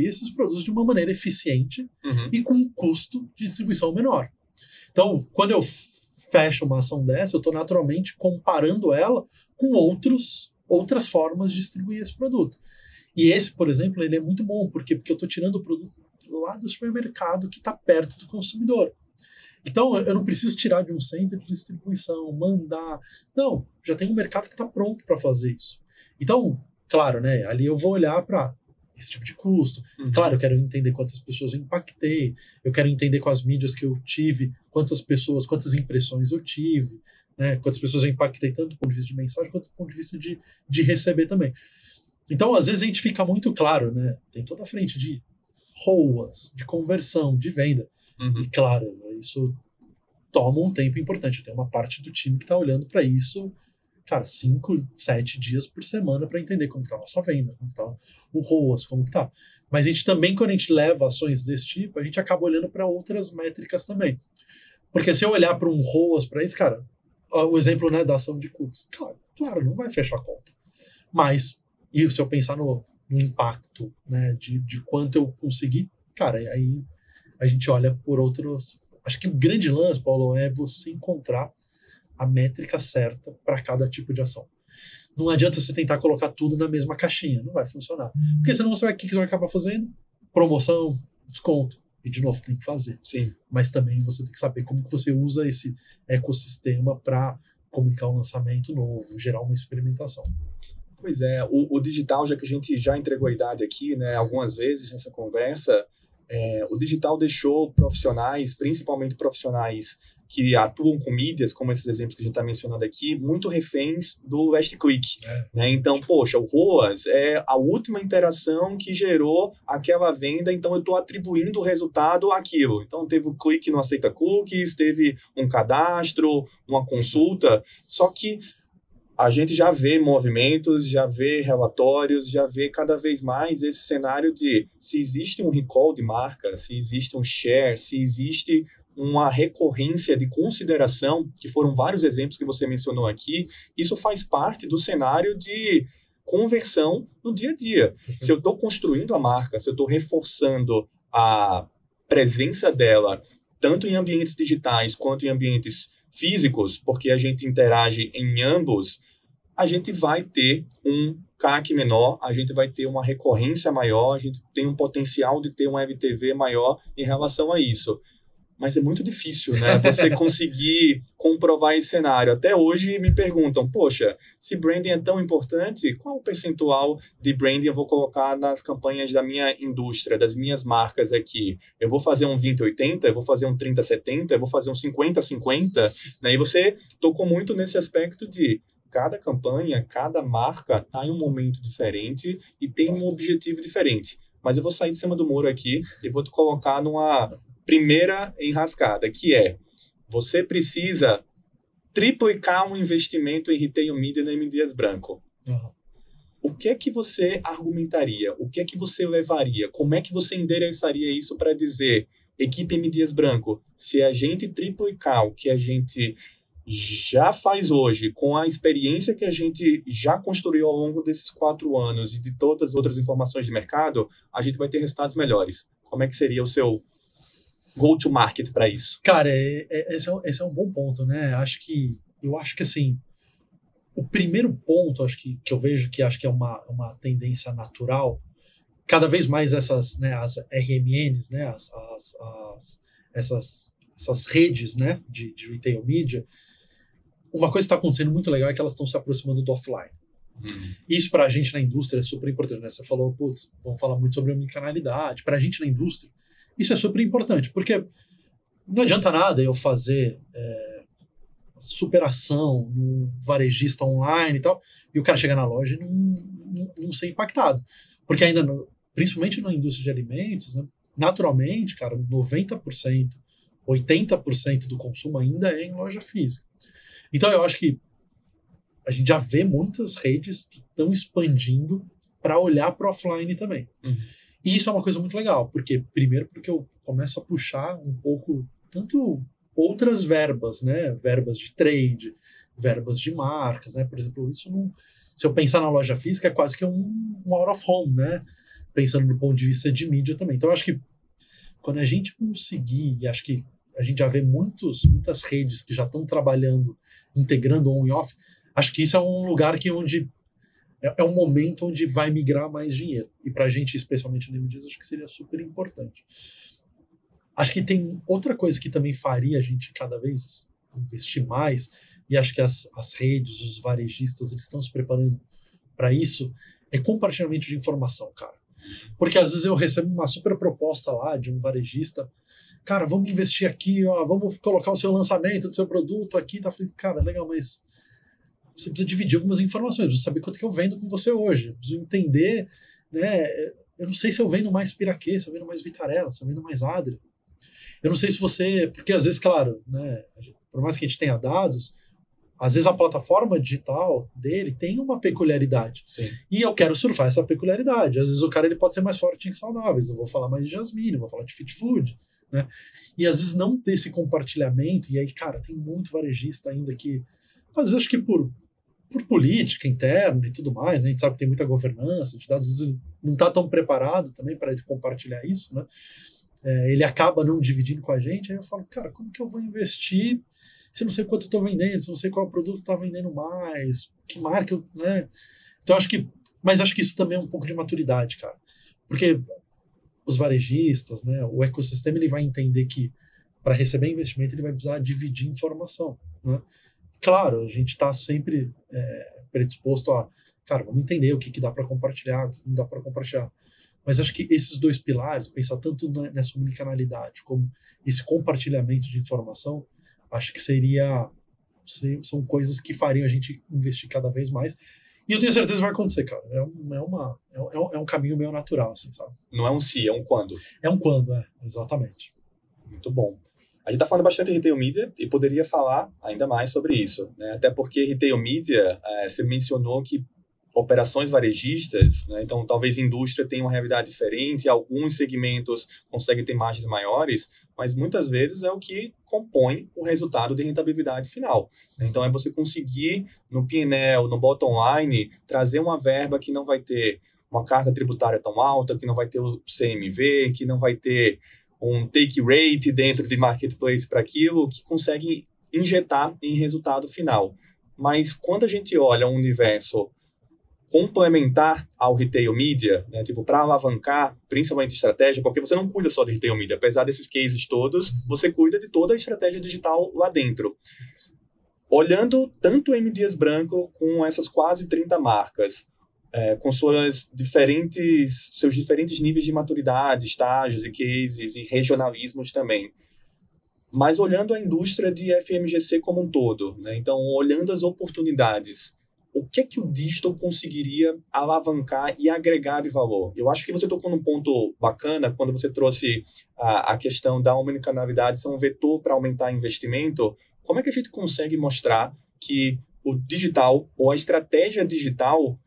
esses produtos de uma maneira eficiente e com um custo de distribuição menor. Então, quando eu fecho uma ação dessa, eu estou naturalmente comparando ela com outras formas de distribuir esse produto. E esse, por exemplo, ele é muito bom. Por quê? Porque eu estou tirando o produto lá do supermercado que está perto do consumidor. Então, eu não preciso tirar de um centro de distribuição, mandar. Não, já tem um mercado que está pronto para fazer isso. Então, claro, né? Ali eu vou olhar para esse tipo de custo. Claro, eu quero entender quantas pessoas eu impactei, eu quero entender com as mídias que eu tive, quantas impressões eu tive, né? Quantas pessoas eu impactei, tanto do ponto de vista de mensagem quanto do ponto de vista de receber também. Então, às vezes a gente fica muito claro, né? Tem toda a frente de ROAS, de conversão, de venda. E claro, isso toma um tempo importante. Tem uma parte do time que está olhando para isso, cara, 5, 7 dias por semana para entender como está a nossa venda, como está o ROAS, como está. Mas a gente também, quando a gente leva ações desse tipo, a gente acaba olhando para outras métricas também. Porque se eu olhar para um ROAS para isso, cara, o exemplo, né, da ação de cookies, claro, não vai fechar a conta. Mas, e se eu pensar no impacto, né, de quanto eu consegui, cara, aí a gente olha por outros. Acho que o grande lance, Paulo, é você encontrar a métrica certa para cada tipo de ação. Não adianta você tentar colocar tudo na mesma caixinha, não vai funcionar. Porque senão o que você vai acabar fazendo? Promoção, desconto. E de novo, tem que fazer.
Sim.
Mas também você tem que saber como que você usa esse ecossistema para comunicar um lançamento novo, gerar uma experimentação.
Pois é, o digital, já que a gente já entregou a idade aqui, né, algumas vezes nessa conversa, o digital deixou profissionais, principalmente profissionais que atuam com mídias, como esses exemplos que a gente está mencionando aqui, muito reféns do last click. Né? Então, poxa, o ROAS é a última interação que gerou aquela venda, então eu estou atribuindo o resultado àquilo. Então, teve o clique no aceita cookies, teve um cadastro, uma consulta, só que a gente já vê movimentos, já vê relatórios, já vê cada vez mais esse cenário de se existe um recall de marca, se existe um share, se existe uma recorrência de consideração, que foram vários exemplos que você mencionou aqui, isso faz parte do cenário de conversão no dia a dia. Se eu estou construindo a marca, se eu estou reforçando a presença dela, tanto em ambientes digitais quanto em ambientes físicos, porque a gente interage em ambos, a gente vai ter um CAC menor, a gente vai ter uma recorrência maior, a gente tem um potencial de ter um LTV maior em relação a isso. Mas é muito difícil, né? Você conseguir comprovar esse cenário. Até hoje me perguntam, poxa, se branding é tão importante, qual o percentual de branding eu vou colocar nas campanhas da minha indústria, das minhas marcas aqui? Eu vou fazer um 20-80, eu vou fazer um 30-70, eu vou fazer um 50-50, né? E você tocou muito nesse aspecto de cada campanha, cada marca está em um momento diferente e tem um objetivo diferente. Mas eu vou sair de cima do muro aqui e vou te colocar numa primeira enrascada, que é, você precisa triplicar um investimento em retail media na M. Dias Branco.
Uhum.
O que é que você argumentaria? O que é que você levaria? Como é que você endereçaria isso para dizer, equipe M. Dias Branco, se a gente triplicar o que a gente já faz hoje, com a experiência que a gente já construiu ao longo desses 4 anos e de todas as outras informações de mercado, a gente vai ter resultados melhores. Como é que seria o seu go-to-market para isso?
Cara, esse é um bom ponto, né? Eu acho que assim, o primeiro ponto que eu vejo que acho que é uma tendência natural, cada vez mais essas, né, as RMNs, né, essas redes, né, de retail media, uma coisa que está acontecendo muito legal é que elas estão se aproximando do offline. Isso para a gente na indústria é super importante, né? Você falou, putz, vamos falar muito sobre omnicanalidade. Para a gente na indústria, isso é super importante, porque não adianta nada eu fazer superação no varejista online e tal, e o cara chegar na loja e não ser impactado. Porque ainda, principalmente na indústria de alimentos, né, naturalmente, cara, 90%, 80% do consumo ainda é em loja física. Então eu acho que a gente já vê muitas redes que estão expandindo para olhar para o offline também. E isso é uma coisa muito legal, porque eu começo a puxar um pouco, tanto outras verbas, né? Verbas de trade, verbas de marcas, né? Por exemplo, isso se eu pensar na loja física, é quase que um out of home, né? Pensando do ponto de vista de mídia também. Então, eu acho que quando a gente conseguir, e acho que a gente já vê muitas redes que já estão trabalhando, integrando on e off, acho que isso é um lugar onde é um momento onde vai migrar mais dinheiro. E para a gente, especialmente no MDs, acho que seria super importante. Acho que tem outra coisa que também faria a gente cada vez investir mais, e acho que as redes, os varejistas, eles estão se preparando para isso, é compartilhamento de informação, cara. Porque às vezes eu recebo uma super proposta lá de um varejista, cara, vamos investir aqui, ó, vamos colocar o seu lançamento do seu produto aqui, tá? Falei, cara, legal, mas você precisa dividir algumas informações, eu preciso saber quanto que eu vendo com você hoje, eu preciso entender, né, eu não sei se eu vendo mais Piraquê, se eu vendo mais Vitarella, se eu vendo mais Adria, eu não sei se você, porque às vezes, claro, né, por mais que a gente tenha dados, às vezes a plataforma digital dele tem uma peculiaridade.
Sim.
E eu quero surfar essa peculiaridade. Às vezes o cara ele pode ser mais forte em saudáveis. Eu vou falar mais de jasmine, eu vou falar de fit food, né? E às vezes não ter esse compartilhamento. E aí, cara, tem muito varejista ainda que, às vezes acho que por política interna e tudo mais, né? A gente sabe que tem muita governança de dados, às vezes não está tão preparado também para compartilhar isso, né? Ele acaba não dividindo com a gente. Aí eu falo, cara, como que eu vou investir se eu não sei quanto eu estou vendendo, se eu não sei qual produto está vendendo mais, que marca, né? Então acho que isso também é um pouco de maturidade, cara. Porque os varejistas, né, o ecossistema, ele vai entender que para receber investimento ele vai precisar dividir informação, né? Claro, a gente está sempre predisposto a, cara, vamos entender o que dá para compartilhar, o que não dá para compartilhar. Mas acho que esses dois pilares, pensar tanto nessa omnicanalidade como esse compartilhamento de informação, acho que são coisas que fariam a gente investir cada vez mais. E eu tenho certeza que vai acontecer, cara. É um caminho meio natural, assim, sabe?
Não é um se, é um quando.
É um quando, exatamente.
Muito bom. A gente está falando bastante de retail media e poderia falar ainda mais sobre isso, né? Até porque retail media, você mencionou que operações varejistas, né? Então talvez a indústria tenha uma realidade diferente, alguns segmentos conseguem ter margens maiores, mas muitas vezes é o que compõe o resultado de rentabilidade final. Então é você conseguir no P&L, no bottom line, trazer uma verba que não vai ter uma carga tributária tão alta, que não vai ter o CMV, que não vai ter um take rate dentro de marketplace para aquilo, que consegue injetar em resultado final. mas quando a gente olha um universo complementar ao retail media, né, tipo, para alavancar, principalmente estratégia, porque você não cuida só de retail media, apesar desses cases todos, você cuida de toda a estratégia digital lá dentro. Olhando tanto o M. Dias Branco com essas quase 30 marcas, com seus diferentes níveis de maturidade, estágios e cases e regionalismos também, mas olhando a indústria de FMGC como um todo, né, então olhando as oportunidades, o que é que o digital conseguiria alavancar e agregar de valor? Eu acho que você tocou num ponto bacana quando você trouxe a questão da omnicanalidade ser um vetor para aumentar investimento. Como é que a gente consegue mostrar que o digital ou a estratégia digital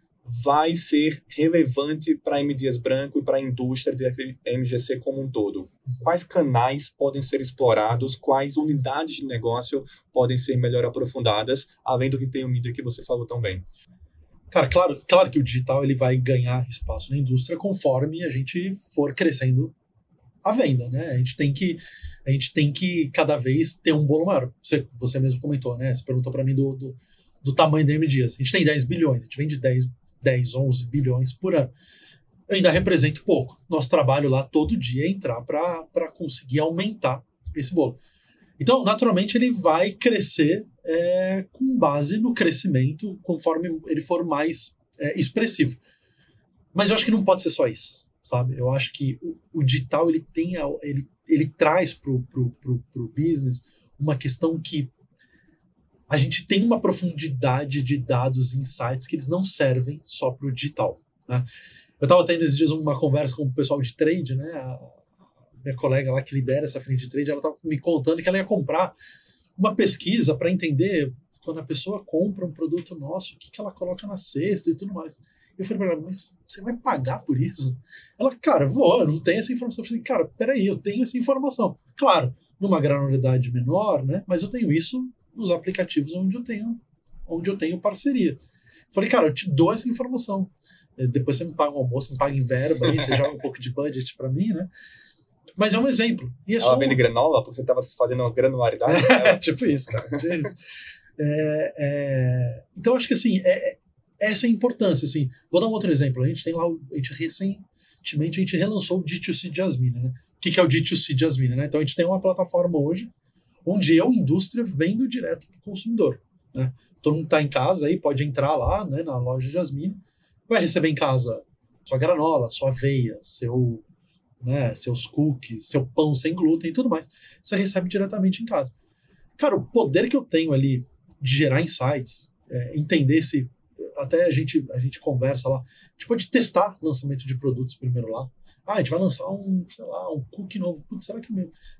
vai ser relevante para a M. Dias Branco e para a indústria de FMGC como um todo? Quais canais podem ser explorados? Quais unidades de negócio podem ser melhor aprofundadas, além do retail media que você falou tão bem?
Cara, claro que o digital ele vai ganhar espaço na indústria conforme a gente for crescendo a venda, né? A gente tem que cada vez ter um bolo maior. Você mesmo comentou, né? Você perguntou para mim do tamanho da M. Dias. A gente tem 10 bilhões, a gente vende 10, 11 bilhões por ano. Eu ainda represento pouco. Nosso trabalho lá todo dia é entrar para conseguir aumentar esse bolo. Então, naturalmente, ele vai crescer com base no crescimento conforme ele for mais expressivo. Mas eu acho que não pode ser só isso, sabe? Eu acho que o digital ele traz pro business uma questão que a gente tem uma profundidade de dados e insights que eles não servem só para o digital, né? Eu estava tendo esses dias uma conversa com o pessoal de trade, né? A minha colega lá que lidera essa frente de trade, ela estava me contando que ela ia comprar uma pesquisa para entender quando a pessoa compra um produto nosso, o que ela coloca na cesta e tudo mais. Eu falei para ela, mas você vai pagar por isso? Ela, cara, eu não tenho essa informação. Eu falei, cara, peraí, eu tenho essa informação. Claro, numa granularidade menor, né? Mas eu tenho isso nos aplicativos onde eu tenho parceria. Falei, cara, eu te dou essa informação. Depois você me paga um almoço, me paga em verba, aí você joga um pouco de budget para mim, né? Mas é um exemplo. E
ela vende granola porque você estava fazendo uma granularidade?
Tipo isso, cara. Tipo isso. Então, acho que assim, essa é a importância. Assim. Vou dar um outro exemplo. Recentemente a gente relançou o D2C Jasmine, né? O que é o D2C Jasmine, né? Então a gente tem uma plataforma hoje onde eu, indústria, vendo direto para o consumidor, né? Todo mundo está em casa aí, pode entrar lá, né, na loja Jasmine, vai receber em casa sua granola, sua aveia, seus cookies, seu pão sem glúten e tudo mais. Você recebe diretamente em casa. Cara, o poder que eu tenho ali de gerar insights, entender se... Até a gente conversa lá, a gente pode testar lançamento de produtos primeiro lá. A gente vai lançar um cookie novo. Putz, será que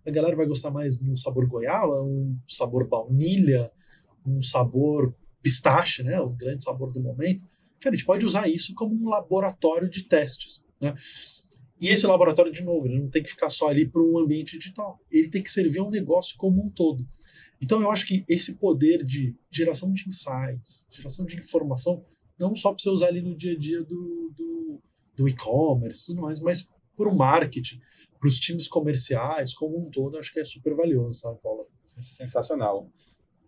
a galera vai gostar mais de um sabor goiaba, um sabor baunilha, um sabor pistache, né? O grande sabor do momento. Cara, a gente pode usar isso como um laboratório de testes, né? E esse laboratório, de novo, ele não tem que ficar só ali para um ambiente digital. Ele tem que servir a um negócio como um todo. Então, eu acho que esse poder de geração de insights, geração de informação, não só para você usar ali no dia a dia do e-commerce e tudo mais, mas para o marketing, para os times comerciais como um todo, acho que é super valioso, sabe, Paula?
Sensacional.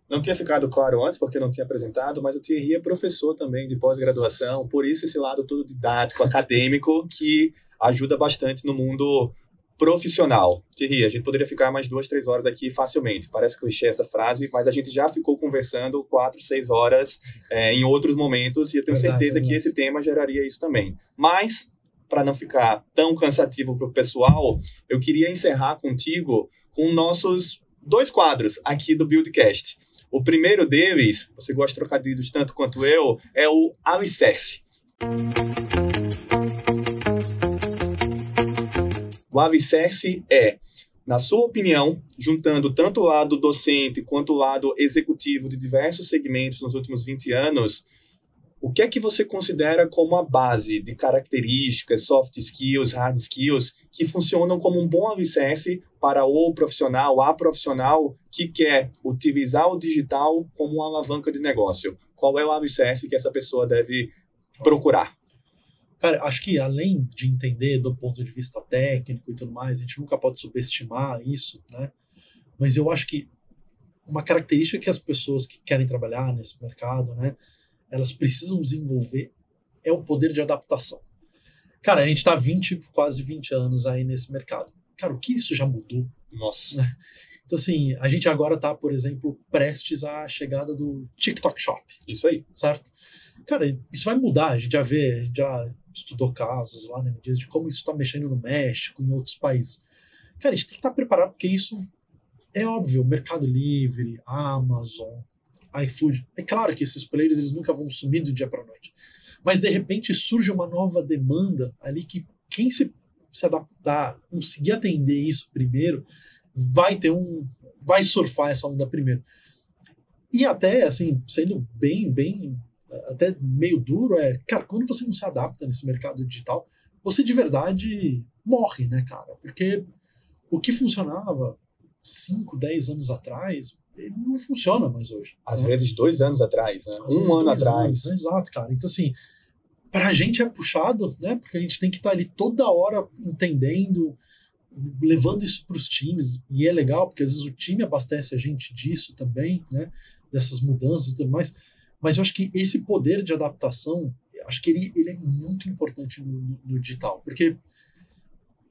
Não tinha ficado claro antes, porque eu não tinha apresentado, mas o Thierry é professor também de pós-graduação, por isso esse lado todo didático, acadêmico, que ajuda bastante no mundo profissional. Thierry, a gente poderia ficar mais 2, 3 horas aqui facilmente. Parece clichê essa frase, mas a gente já ficou conversando 4, 6 horas em outros momentos, e eu tenho certeza que esse tema geraria isso também. Mas, para não ficar tão cansativo para o pessoal, eu queria encerrar contigo com nossos 2 quadros aqui do Buildcast. O primeiro deles, você gosta de trocadilhos tanto quanto eu, é o alicerce. O alicerce é, na sua opinião, juntando tanto o lado docente quanto o lado executivo de diversos segmentos nos últimos 20 anos, o que é que você considera como a base de características, soft skills, hard skills, que funcionam como um bom alicerce para o profissional, a profissional que quer utilizar o digital como uma alavanca de negócio? Qual é o alicerce que essa pessoa deve procurar?
Cara, acho que além de entender do ponto de vista técnico e tudo mais, a gente nunca pode subestimar isso, né? Mas eu acho que uma característica que as pessoas que querem trabalhar nesse mercado, né, elas precisam desenvolver é o poder de adaptação. Cara, a gente está quase 20 anos aí nesse mercado. Cara, o que isso já mudou?
Nossa.
Né? Então, assim, a gente agora está, por exemplo, prestes à chegada do TikTok Shop.
Isso aí.
Certo? Cara, isso vai mudar. A gente já estudou casos lá, né, de como isso está mexendo no México, em outros países. Cara, a gente tem que estar preparado, porque isso é óbvio. Mercado Livre, Amazon, iFood. É claro que esses players eles nunca vão sumir do dia para a noite. Mas, de repente, surge uma nova demanda ali que quem se adaptar, conseguir atender isso primeiro, vai surfar essa onda primeiro. E até, assim, sendo bem, até meio duro, cara, quando você não se adapta nesse mercado digital, você de verdade morre, né, cara? Porque o que funcionava 5, 10 anos atrás, ele não funciona mais hoje.
Às vezes 2 anos atrás, né? Um ano atrás.
Exato, cara. Então, assim, pra gente é puxado, né? Porque a gente tem que estar ali toda hora entendendo, levando isso para os times. E é legal, porque às vezes o time abastece a gente disso também, né? Dessas mudanças e tudo mais. Mas eu acho que esse poder de adaptação, acho que ele é muito importante no digital. Porque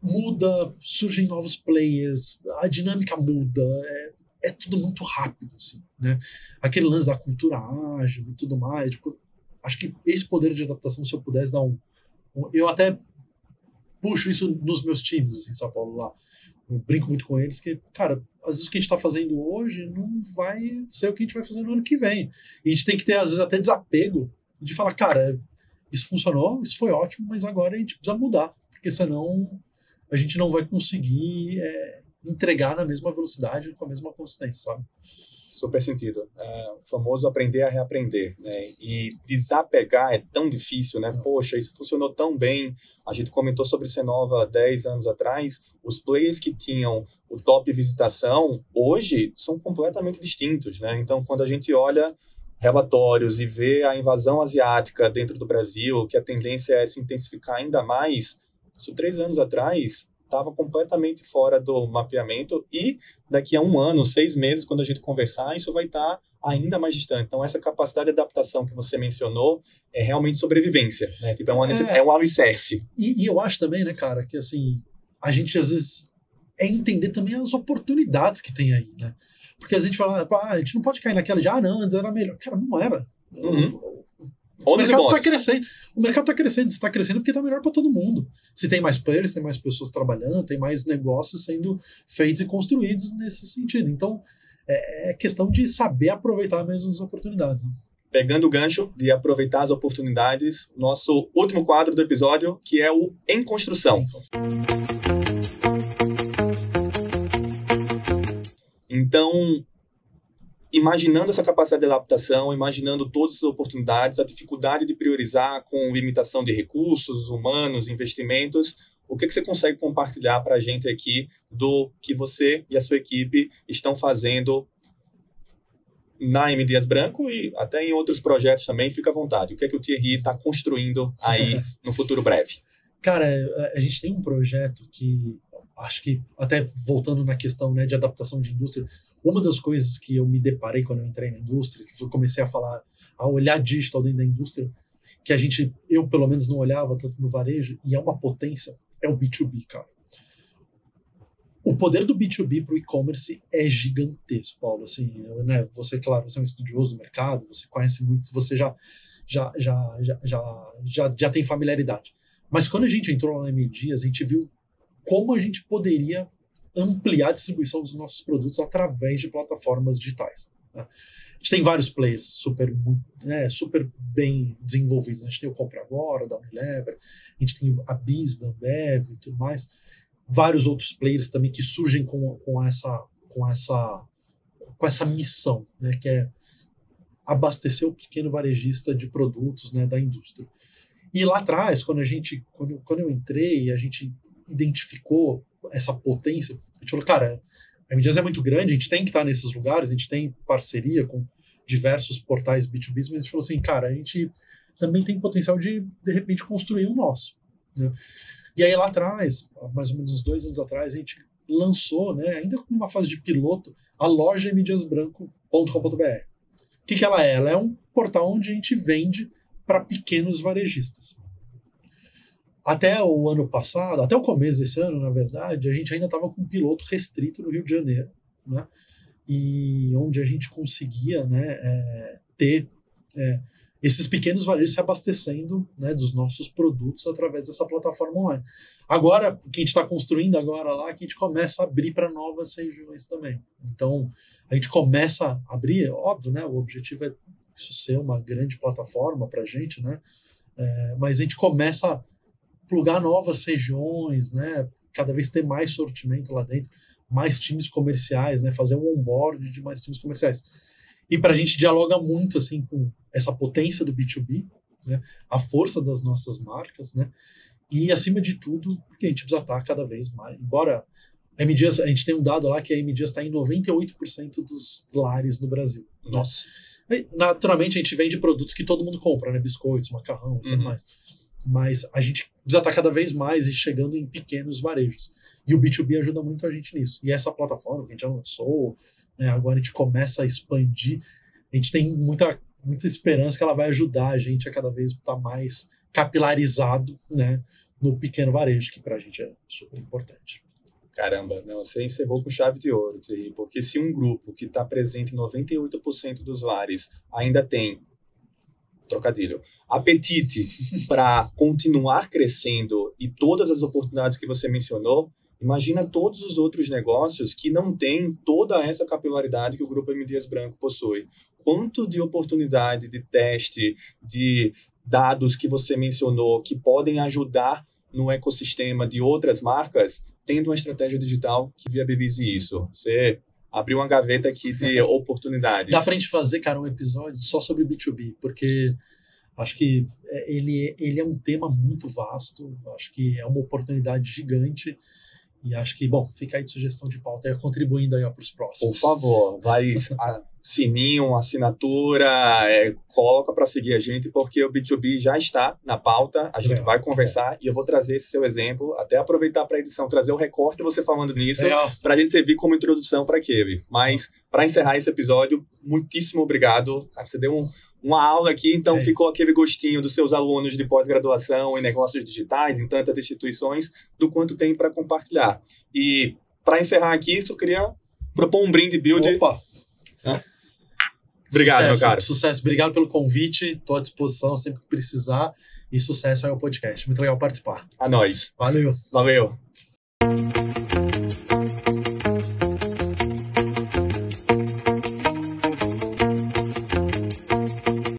muda, surgem novos players, a dinâmica muda, é tudo muito rápido, assim, né? Aquele lance da cultura ágil e tudo mais. Acho que esse poder de adaptação, se eu pudesse dar eu até puxo isso nos meus times, assim, São Paulo lá. Eu brinco muito com eles que, cara, às vezes o que a gente está fazendo hoje não vai ser o que a gente vai fazer no ano que vem. E a gente tem que ter, às vezes, até desapego de falar, cara, isso funcionou, isso foi ótimo, mas agora a gente precisa mudar, porque senão a gente não vai conseguir entregar na mesma velocidade, com a mesma consistência, sabe?
Super sentido. O famoso aprender a reaprender, né? E desapegar é tão difícil, né? Poxa, isso funcionou tão bem. A gente comentou sobre Cenova 10 anos atrás. Os players que tinham o top visitação, hoje, são completamente distintos, né? Então, quando a gente olha relatórios e vê a invasão asiática dentro do Brasil, que a tendência é se intensificar ainda mais, isso 3 anos atrás estava completamente fora do mapeamento e daqui a 1 ano, 6 meses, quando a gente conversar, isso vai estar ainda mais distante. Então, essa capacidade de adaptação que você mencionou é realmente sobrevivência, né? Tipo, é um alicerce.
E eu acho também, né, cara, que assim, a gente às vezes entender também as oportunidades que tem aí, né? Porque a gente fala, a gente não pode cair naquela de, não, antes era melhor. Cara, não era. O mercado está crescendo. O mercado está crescendo. Está crescendo porque está melhor para todo mundo. Se tem mais players, tem mais pessoas trabalhando, tem mais negócios sendo feitos e construídos nesse sentido. Então, é questão de saber aproveitar mesmo as oportunidades. Né?
Pegando o gancho de aproveitar as oportunidades, nosso último quadro do episódio, que é o Em Construção. Então, imaginando essa capacidade de adaptação, imaginando todas as oportunidades, a dificuldade de priorizar com limitação de recursos humanos, investimentos, o que você consegue compartilhar para a gente aqui do que você e a sua equipe estão fazendo na M. Dias Branco e até em outros projetos também? Fica à vontade. O que é que o Thierry está construindo aí no futuro breve?
Cara, a gente tem um projeto que, acho que até voltando na questão, né, de adaptação de indústria, uma das coisas que eu me deparei quando eu entrei na indústria, que eu comecei a olhar digital dentro da indústria, que eu pelo menos não olhava tanto no varejo, e é uma potência, é o B2B, cara. O poder do B2B para o e-commerce é gigantesco, Paulo. Assim, né, você, claro, você é um estudioso do mercado, você conhece muito, você já tem familiaridade. Mas quando a gente entrou lá na M. Dias, a gente viu como a gente poderia ampliar a distribuição dos nossos produtos através de plataformas digitais. Né? A gente tem vários players super bem desenvolvidos. A gente tem o Compra Agora, da Unilever, a gente tem a Biz, da Ambev e tudo mais. Vários outros players também que surgem com essa missão, né, que é abastecer o pequeno varejista de produtos, né, da indústria. E lá atrás, quando eu entrei, a gente identificou essa potência, a gente falou, cara, a M. Dias é muito grande, a gente tem que estar nesses lugares, a gente tem parceria com diversos portais B2B, mas a gente falou assim, cara, a gente também tem potencial de repente, construir o nosso. Né? E aí lá atrás, mais ou menos uns 2 anos atrás, a gente lançou, né, ainda com uma fase de piloto, a loja emdiasbranco.com.br. O que ela é? Ela é um portal onde a gente vende para pequenos varejistas. Até o ano passado, até o começo desse ano, na verdade, a gente ainda estava com um piloto restrito no Rio de Janeiro, né? E onde a gente conseguia, né, ter esses pequenos varejos se abastecendo, né, dos nossos produtos através dessa plataforma online. Agora, o que a gente está construindo agora lá, que a gente começa a abrir para novas regiões também. Então, a gente começa a abrir, óbvio, né, o objetivo é isso ser uma grande plataforma para a gente, né, mas a gente começa a plugar novas regiões, né, cada vez ter mais sortimento lá dentro, mais times comerciais, né, fazer um onboard de mais times comerciais. E para a gente dialoga muito assim com essa potência do B2B, né, a força das nossas marcas, né, e acima de tudo, porque a gente precisa estar cada vez mais. Embora a MDias, a gente tem um dado lá que a MDias está em 98% dos lares no Brasil.
Nossa.
Né? E, naturalmente a gente vende produtos que todo mundo compra, né, biscoitos, macarrão e tudo mais. Mas a gente precisa estar cada vez mais e chegando em pequenos varejos. E o B2B ajuda muito a gente nisso. E essa plataforma que a gente já lançou, né, agora a gente começa a expandir, a gente tem muita esperança que ela vai ajudar a gente a cada vez estar mais capilarizado, né, no pequeno varejo, que para a gente é super importante.
Caramba, não, você encerrou com chave de ouro, porque se um grupo que está presente em 98% dos lares ainda tem, trocadilho, apetite para continuar crescendo e todas as oportunidades que você mencionou, imagina todos os outros negócios que não têm toda essa capilaridade que o Grupo MDias Branco possui. Quanto de oportunidade, de teste, de dados que você mencionou que podem ajudar no ecossistema de outras marcas, tendo uma estratégia digital que viabilize isso. Você abriu uma gaveta aqui de oportunidades.
Dá pra gente fazer, cara, um episódio só sobre B2B, porque acho que ele é um tema muito vasto, acho que é uma oportunidade gigante. E acho que, bom, fica aí de sugestão de pauta, aí contribuindo aí para os próximos.
Por favor, vai sininho, assinatura, coloca para seguir a gente, porque o B2B já está na pauta, a gente vai conversar e eu vou trazer esse seu exemplo, até aproveitar para a edição, trazer o recorte de você falando nisso, para a gente servir como introdução para Kevin. Mas, para encerrar esse episódio, muitíssimo obrigado. Você deu uma aula aqui, então ficou aquele gostinho dos seus alunos de pós-graduação em negócios digitais, em tantas instituições, do quanto tem para compartilhar. E, para encerrar aqui, eu queria propor um brinde build.
Opa!
Obrigado,
sucesso,
meu caro.
Sucesso, obrigado pelo convite, estou à disposição sempre que precisar, e sucesso aí ao podcast. Muito legal participar.
A nós.
Valeu.
Valeu.